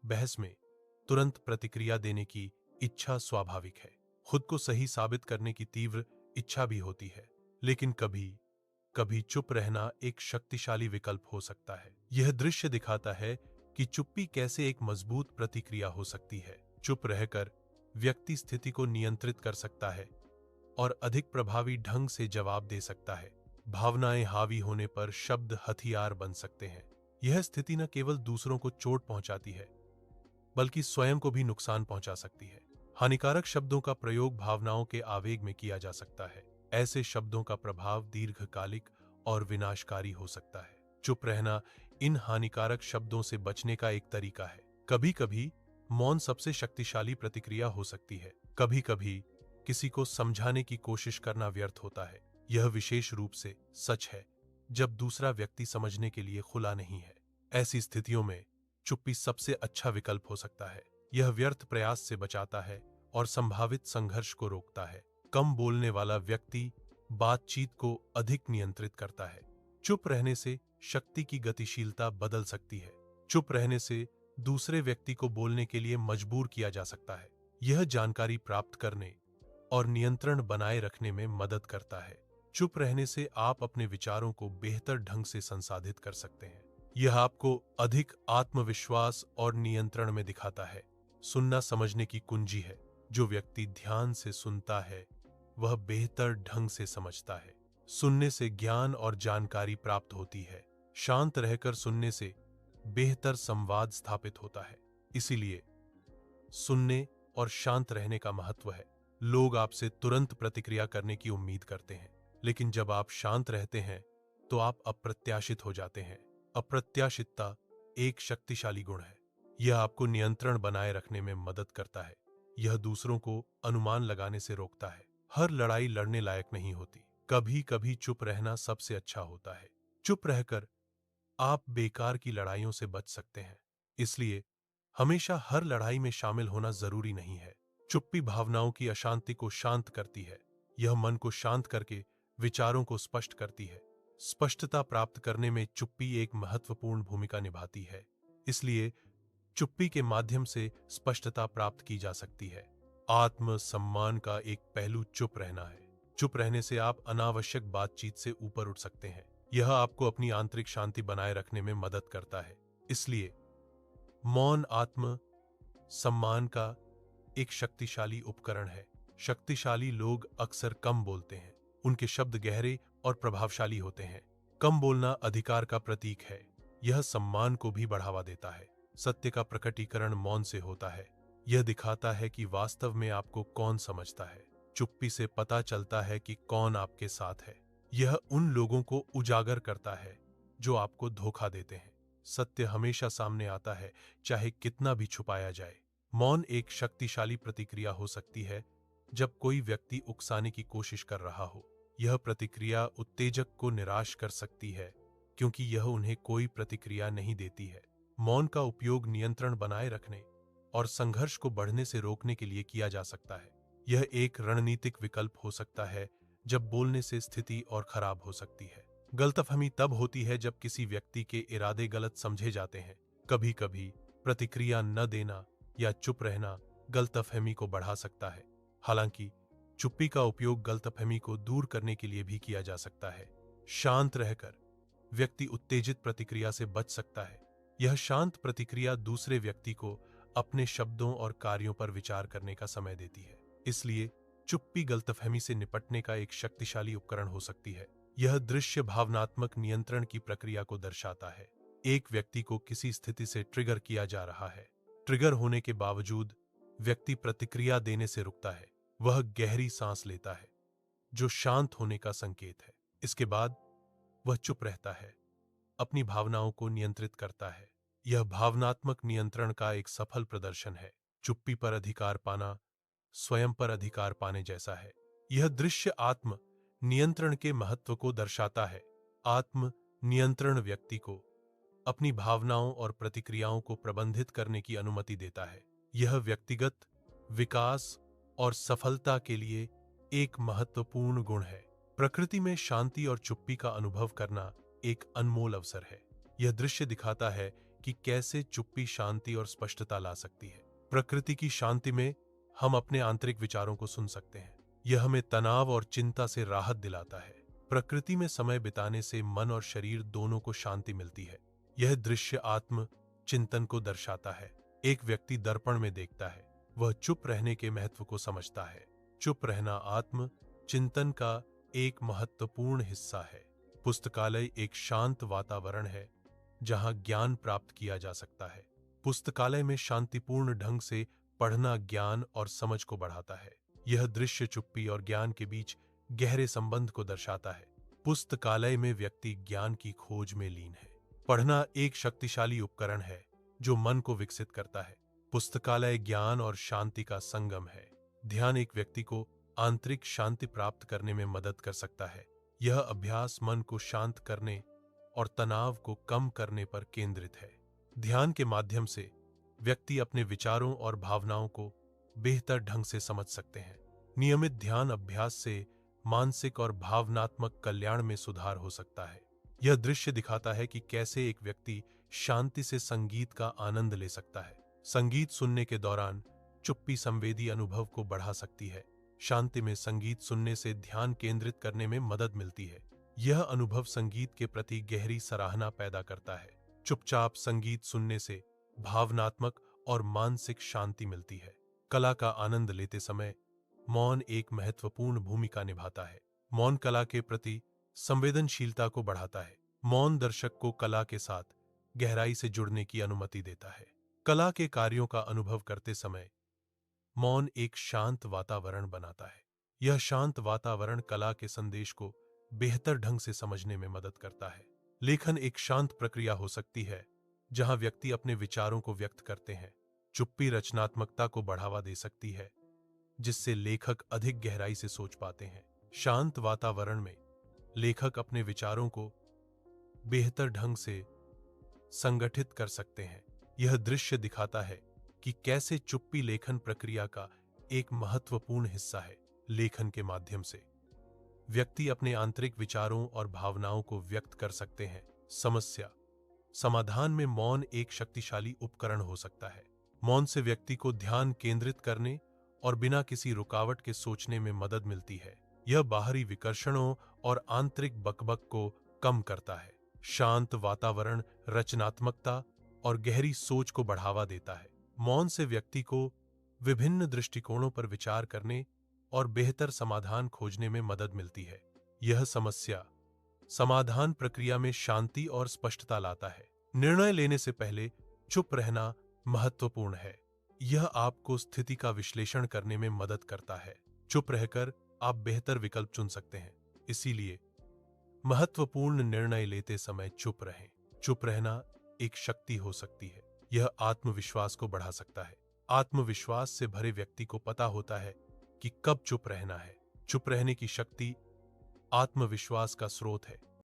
बहस में तुरंत प्रतिक्रिया देने की इच्छा स्वाभाविक है। खुद को सही साबित करने की तीव्र इच्छा भी होती है, लेकिन कभी कभी चुप रहना एक शक्तिशाली विकल्प हो सकता है। यह दृश्य दिखाता है कि चुप्पी कैसे एक मजबूत प्रतिक्रिया हो सकती है। चुप रहकर व्यक्ति स्थिति को नियंत्रित कर सकता है और अधिक प्रभावी ढंग से जवाब दे सकता है। भावनाएं हावी होने पर शब्द हथियार बन सकते हैं। यह स्थिति न केवल दूसरों को चोट पहुंचाती है, बल्कि स्वयं को भी नुकसान पहुंचा सकती है। हानिकारक शब्दों का प्रयोग भावनाओं के आवेग में किया जा सकता है। ऐसे शब्दों का प्रभाव दीर्घकालिक और विनाशकारी हो सकता है। चुप रहना इन हानिकारक शब्दों से बचने का एक तरीका है। कभी कभी मौन सबसे शक्तिशाली प्रतिक्रिया हो सकती है। कभी कभी किसी को समझाने की कोशिश करना व्यर्थ होता है। यह विशेष रूप से सच है जब दूसरा व्यक्ति समझने के लिए खुला नहीं है। ऐसी स्थितियों में चुप्पी सबसे अच्छा विकल्प हो सकता है। यह व्यर्थ प्रयास से बचाता है और संभावित संघर्ष को रोकता है। कम बोलने वाला व्यक्ति बातचीत को अधिक नियंत्रित करता है। चुप रहने से शक्ति की गतिशीलता बदल सकती है। चुप रहने से दूसरे व्यक्ति को बोलने के लिए मजबूर किया जा सकता है। यह जानकारी प्राप्त करने और नियंत्रण बनाए रखने में मदद करता है। चुप रहने से आप अपने विचारों को बेहतर ढंग से संसाधित कर सकते हैं। यह आपको अधिक आत्मविश्वास और नियंत्रण में दिखाता है। सुनना समझने की कुंजी है। जो व्यक्ति ध्यान से सुनता है वह बेहतर ढंग से समझता है। सुनने से ज्ञान और जानकारी प्राप्त होती है। शांत रहकर सुनने से बेहतर संवाद स्थापित होता है। इसीलिए सुनने और शांत रहने का महत्व है। लोग आपसे तुरंत प्रतिक्रिया करने की उम्मीद करते हैं, लेकिन जब आप शांत रहते हैं तो आप अप्रत्याशित हो जाते हैं। अप्रत्याशितता एक शक्तिशाली गुण है। यह आपको नियंत्रण बनाए रखने में मदद करता है। यह दूसरों को अनुमान लगाने से रोकता है। हर लड़ाई लड़ने लायक नहीं होती। कभी कभी चुप रहना सबसे अच्छा होता है। चुप रहकर आप बेकार की लड़ाइयों से बच सकते हैं। इसलिए हमेशा हर लड़ाई में शामिल होना जरूरी नहीं है। चुप्पी भावनाओं की अशांति को शांत करती है। यह मन को शांत करके विचारों को स्पष्ट करती है। स्पष्टता प्राप्त करने में चुप्पी एक महत्वपूर्ण भूमिका निभाती है। इसलिए चुप्पी के माध्यम से स्पष्टता प्राप्त की जा सकती है। आत्म सम्मान का एक पहलू चुप रहना है। चुप रहने से आप अनावश्यक बातचीत से ऊपर उठ सकते हैं। यह आपको अपनी आंतरिक शांति बनाए रखने में मदद करता है। इसलिए मौन आत्म सम्मान का एक शक्तिशाली उपकरण है। शक्तिशाली लोग अक्सर कम बोलते हैं। उनके शब्द गहरे और प्रभावशाली होते हैं। कम बोलना अधिकार का प्रतीक है। यह सम्मान को भी बढ़ावा देता है। सत्य का प्रकटीकरण मौन से होता है। यह दिखाता है कि वास्तव में आपको कौन समझता है। चुप्पी से पता चलता है कि कौन आपके साथ है। यह उन लोगों को उजागर करता है जो आपको धोखा देते हैं। सत्य हमेशा सामने आता है, चाहे कितना भी छुपाया जाए। मौन एक शक्तिशाली प्रतिक्रिया हो सकती है जब कोई व्यक्ति उकसाने की कोशिश कर रहा हो। यह प्रतिक्रिया उत्तेजक को निराश कर सकती है, क्योंकि यह उन्हें कोई प्रतिक्रिया नहीं देती है। मौन का उपयोग नियंत्रण बनाए रखने और संघर्ष को बढ़ने से रोकने के लिए किया जा सकता है। यह एक रणनीतिक विकल्प हो सकता है जब बोलने से स्थिति और खराब हो सकती है। गलतफहमी तब होती है जब किसी व्यक्ति के इरादे गलत समझे जाते हैं। कभी कभी प्रतिक्रिया न देना या चुप रहना गलतफहमी को बढ़ा सकता है। हालांकि चुप्पी का उपयोग गलतफहमी को दूर करने के लिए भी किया जा सकता है। शांत रहकर व्यक्ति उत्तेजित प्रतिक्रिया से बच सकता है। यह शांत प्रतिक्रिया दूसरे व्यक्ति को अपने शब्दों और कार्यों पर विचार करने का समय देती है। इसलिए चुप्पी गलतफहमी से निपटने का एक शक्तिशाली उपकरण हो सकती है। यह दृश्य भावनात्मक नियंत्रण की प्रक्रिया को दर्शाता है। एक व्यक्ति को किसी स्थिति से ट्रिगर किया जा रहा है। ट्रिगर होने के बावजूद व्यक्ति प्रतिक्रिया देने से रुकता है। वह गहरी सांस लेता है, जो शांत होने का संकेत है। इसके बाद वह चुप रहता है, अपनी भावनाओं को नियंत्रित करता है। यह भावनात्मक नियंत्रण का एक सफल प्रदर्शन है। चुप्पी पर अधिकार पाना स्वयं पर अधिकार पाने जैसा है। यह दृश्य आत्म नियंत्रण के महत्व को दर्शाता है। आत्म नियंत्रण व्यक्ति को अपनी भावनाओं और प्रतिक्रियाओं को प्रबंधित करने की अनुमति देता है। यह व्यक्तिगत विकास और सफलता के लिए एक महत्वपूर्ण गुण है। प्रकृति में शांति और चुप्पी का अनुभव करना एक अनमोल अवसर है। यह दृश्य दिखाता है कि कैसे चुप्पी शांति और स्पष्टता ला सकती है। प्रकृति की शांति में हम अपने आंतरिक विचारों को सुन सकते हैं। यह हमें तनाव और चिंता से राहत दिलाता है। प्रकृति में समय बिताने से मन और शरीर दोनों को शांति मिलती है। यह दृश्य आत्म चिंतन को दर्शाता है। एक व्यक्ति दर्पण में देखता है, वह चुप रहने के महत्व को समझता है। चुप रहना आत्म चिंतन का एक महत्वपूर्ण हिस्सा है। पुस्तकालय एक शांत वातावरण है जहां ज्ञान प्राप्त किया जा सकता है। पुस्तकालय में शांतिपूर्ण ढंग से पढ़ना ज्ञान और समझ को बढ़ाता है। यह दृश्य चुप्पी और ज्ञान के बीच गहरे संबंध को दर्शाता है। पुस्तकालय में व्यक्ति ज्ञान की खोज में लीन है। पढ़ना एक शक्तिशाली उपकरण है जो मन को विकसित करता है। पुस्तकालय ज्ञान और शांति का संगम है। ध्यान एक व्यक्ति को आंतरिक शांति प्राप्त करने में मदद कर सकता है। यह अभ्यास मन को शांत करने और तनाव को कम करने पर केंद्रित है। ध्यान के माध्यम से व्यक्ति अपने विचारों और भावनाओं को बेहतर ढंग से समझ सकते हैं। नियमित ध्यान अभ्यास से मानसिक और भावनात्मक कल्याण में सुधार हो सकता है। यह दृश्य दिखाता है कि कैसे एक व्यक्ति शांति से संगीत का आनंद ले सकता है। संगीत सुनने के दौरान चुप्पी संवेदी अनुभव को बढ़ा सकती है। शांति में संगीत सुनने से ध्यान केंद्रित करने में मदद मिलती है। यह अनुभव संगीत के प्रति गहरी सराहना पैदा करता है। चुपचाप संगीत सुनने से भावनात्मक और मानसिक शांति मिलती है। कला का आनंद लेते समय मौन एक महत्वपूर्ण भूमिका निभाता है। मौन कला के प्रति संवेदनशीलता को बढ़ाता है। मौन दर्शक को कला के साथ गहराई से जुड़ने की अनुमति देता है। कला के कार्यों का अनुभव करते समय मौन एक शांत वातावरण बनाता है। यह शांत वातावरण कला के संदेश को बेहतर ढंग से समझने में मदद करता है। लेखन एक शांत प्रक्रिया हो सकती है जहां व्यक्ति अपने विचारों को व्यक्त करते हैं। चुप्पी रचनात्मकता को बढ़ावा दे सकती है, जिससे लेखक अधिक गहराई से सोच पाते हैं। शांत वातावरण में लेखक अपने विचारों को बेहतर ढंग से संगठित कर सकते हैं। यह दृश्य दिखाता है कि कैसे चुप्पी लेखन प्रक्रिया का एक महत्वपूर्ण हिस्सा है। लेखन के माध्यम से व्यक्ति अपने आंतरिक विचारों और भावनाओं को व्यक्त कर सकते हैं। समस्या समाधान में मौन एक शक्तिशाली उपकरण हो सकता है। मौन से व्यक्ति को ध्यान केंद्रित करने और बिना किसी रुकावट के सोचने में मदद मिलती है। यह बाहरी विकर्षणों और आंतरिक बकबक को कम करता है। शांत वातावरण रचनात्मकता और गहरी सोच को बढ़ावा देता है। मौन से व्यक्ति को विभिन्न दृष्टिकोणों पर विचार करने और बेहतर समाधान खोजने में मदद मिलती है। यह समस्या समाधान प्रक्रिया में शांति और स्पष्टता लाता है। निर्णय लेने से पहले चुप रहना महत्वपूर्ण है। यह आपको स्थिति का विश्लेषण करने में मदद करता है। चुप रहकर आप बेहतर विकल्प चुन सकते हैं। इसीलिए महत्वपूर्ण निर्णय लेते समय चुप रहें। चुप रहना एक शक्ति हो सकती है। यह आत्मविश्वास को बढ़ा सकता है। आत्मविश्वास से भरे व्यक्ति को पता होता है कि कब चुप रहना है। चुप रहने की शक्ति आत्मविश्वास का स्रोत है।